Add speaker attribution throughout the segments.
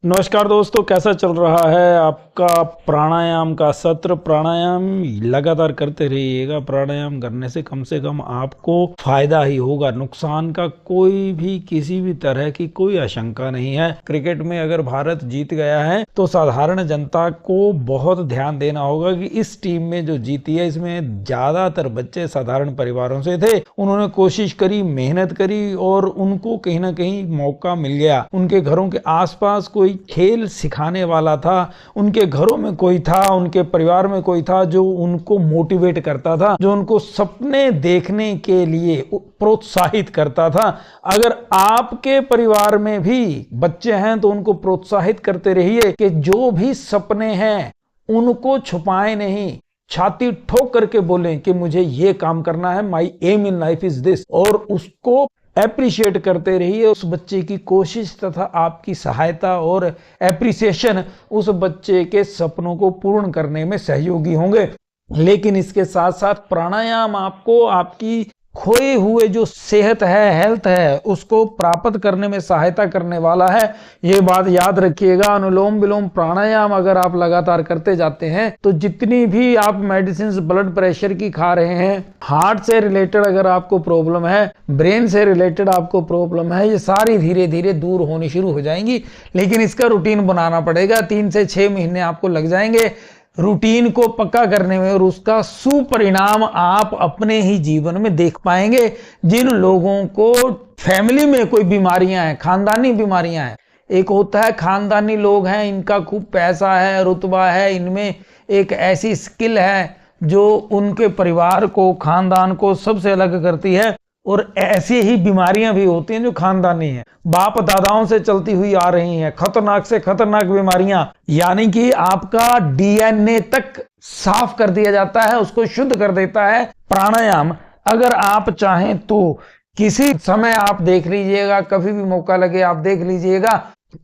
Speaker 1: नमस्कार दोस्तों, कैसा चल रहा है आपका प्राणायाम का सत्र। प्राणायाम लगातार करते रहिएगा। प्राणायाम करने से कम आपको फायदा ही होगा, नुकसान का कोई भी किसी भी तरह की कोई आशंका नहीं है। क्रिकेट में अगर भारत जीत गया है तो साधारण जनता को बहुत ध्यान देना होगा कि इस टीम में जो जीती है इसमें ज्यादातर बच्चे साधारण परिवारों से थे। उन्होंने कोशिश करी, मेहनत करी और उनको कहीं ना कहीं मौका मिल गया। उनके घरों के आसपास कोई खेल सिखाने वाला था, उनके घरों में कोई था, उनके परिवार में कोई था जो उनको मोटिवेट करता था, जो उनको सपने देखने के लिए प्रोत्साहित करता था। अगर आपके परिवार में भी बच्चे हैं तो उनको प्रोत्साहित करते रहिए कि जो भी सपने हैं उनको छुपाएं नहीं, छाती ठोक करके बोलें कि मुझे ये काम करना है, my aim in life is this, और उसको एप्रिशिएट करते रहिए। उस बच्चे की कोशिश तथा आपकी सहायता और एप्रिसिएशन उस बच्चे के सपनों को पूर्ण करने में सहयोगी होंगे। लेकिन इसके साथ साथ प्राणायाम आपको आपकी खोए हुए जो सेहत है, हेल्थ है, उसको प्राप्त करने में सहायता करने वाला है। ये बात याद रखिएगा। अनुलोम विलोम प्राणायाम अगर आप लगातार करते जाते हैं तो जितनी भी आप मेडिसिन ब्लड प्रेशर की खा रहे हैं, हार्ट से रिलेटेड अगर आपको प्रॉब्लम है, ब्रेन से रिलेटेड आपको प्रॉब्लम है, ये सारी धीरे धीरे दूर होनी शुरू हो जाएंगी। लेकिन इसका रूटीन बनाना पड़ेगा। 3 से 6 महीने आपको लग जाएंगे रूटीन को पक्का करने में, और उसका सुपरिणाम आप अपने ही जीवन में देख पाएंगे। जिन लोगों को फैमिली में कोई बीमारियां हैं, खानदानी बीमारियां हैं, एक होता है खानदानी लोग हैं, इनका खूब पैसा है, रुतबा है, इनमें एक ऐसी स्किल है जो उनके परिवार को, खानदान को सबसे अलग करती है। और ऐसी ही बीमारियां भी होती हैं जो खानदानी हैं, बाप दादाओं से चलती हुई आ रही हैं, खतरनाक से खतरनाक बीमारियां, यानी कि आपका डीएनए तक साफ कर दिया जाता है, उसको शुद्ध कर देता है प्राणायाम। अगर आप चाहें तो किसी समय आप देख लीजिएगा, कभी भी मौका लगे आप देख लीजिएगा,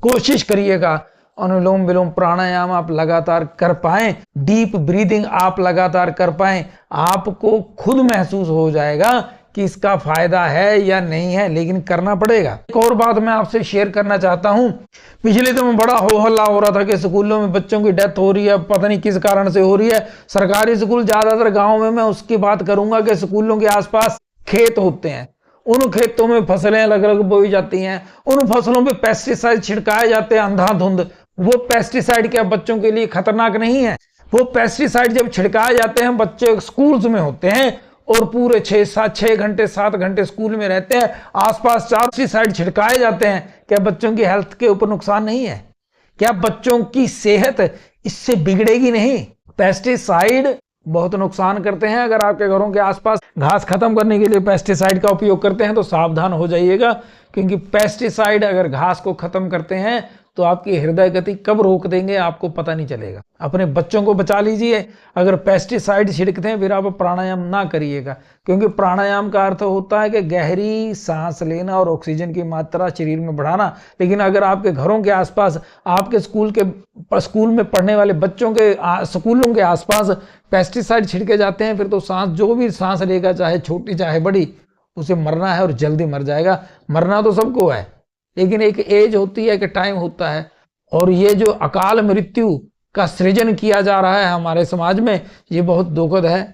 Speaker 1: कोशिश करिएगा अनुलोम विलोम प्राणायाम आप लगातार कर पाएं, डीप ब्रीदिंग आप लगातार कर पाएं। आपको खुद महसूस हो जाएगा कि इसका फायदा है या नहीं है, लेकिन करना पड़ेगा। एक और बात मैं आपसे शेयर करना चाहता हूं। पिछले दिनों बड़ा हो हल्ला हो रहा था कि स्कूलों में बच्चों की डेथ हो रही है, पता नहीं किस कारण से हो रही है। सरकारी स्कूल ज्यादातर गांव में, मैं उसकी बात करूंगा कि स्कूलों के आसपास खेत होते हैं, उन खेतों में फसलें अलग अलग बोई जाती हैं, उन फसलों पे पेस्टिसाइड छिड़काए जाते हैं अंधाधुंध। वो पेस्टिसाइड क्या बच्चों के लिए खतरनाक नहीं है? वो पेस्टिसाइड जब छिड़काए जाते हैं, बच्चे स्कूल्स में होते हैं और पूरे 6 घंटे 7 घंटे स्कूल में रहते हैं, आसपास 4 पेस्टिसाइड छिड़काए जाते हैं। क्या बच्चों की हेल्थ के ऊपर नुकसान नहीं है? क्या बच्चों की सेहत इससे बिगड़ेगी नहीं? पेस्टिसाइड बहुत नुकसान करते हैं। अगर आपके घरों के आसपास घास खत्म करने के लिए पेस्टिसाइड का उपयोग करते हैं तो सावधान हो जाइएगा, क्योंकि पेस्टिसाइड अगर घास को खत्म करते हैं तो आपकी हृदय गति कब रोक देंगे आपको पता नहीं चलेगा। अपने बच्चों को बचा लीजिए। अगर पेस्टिसाइड छिड़कते हैं फिर आप प्राणायाम ना करिएगा, क्योंकि प्राणायाम का अर्थ होता है कि गहरी सांस लेना और ऑक्सीजन की मात्रा शरीर में बढ़ाना। लेकिन अगर आपके घरों के आसपास, आपके स्कूल में पढ़ने वाले बच्चों के स्कूलों के आसपास पेस्टिसाइड छिड़के जाते हैं, फिर तो सांस, जो भी सांस लेगा, चाहे छोटी चाहे बड़ी, उसे मरना है और जल्दी मर जाएगा। मरना तो सबको है, लेकिन एक एज होती है, एक टाइम होता है। और ये जो अकाल मृत्यु का सृजन किया जा रहा है हमारे समाज में, ये बहुत दुखद है।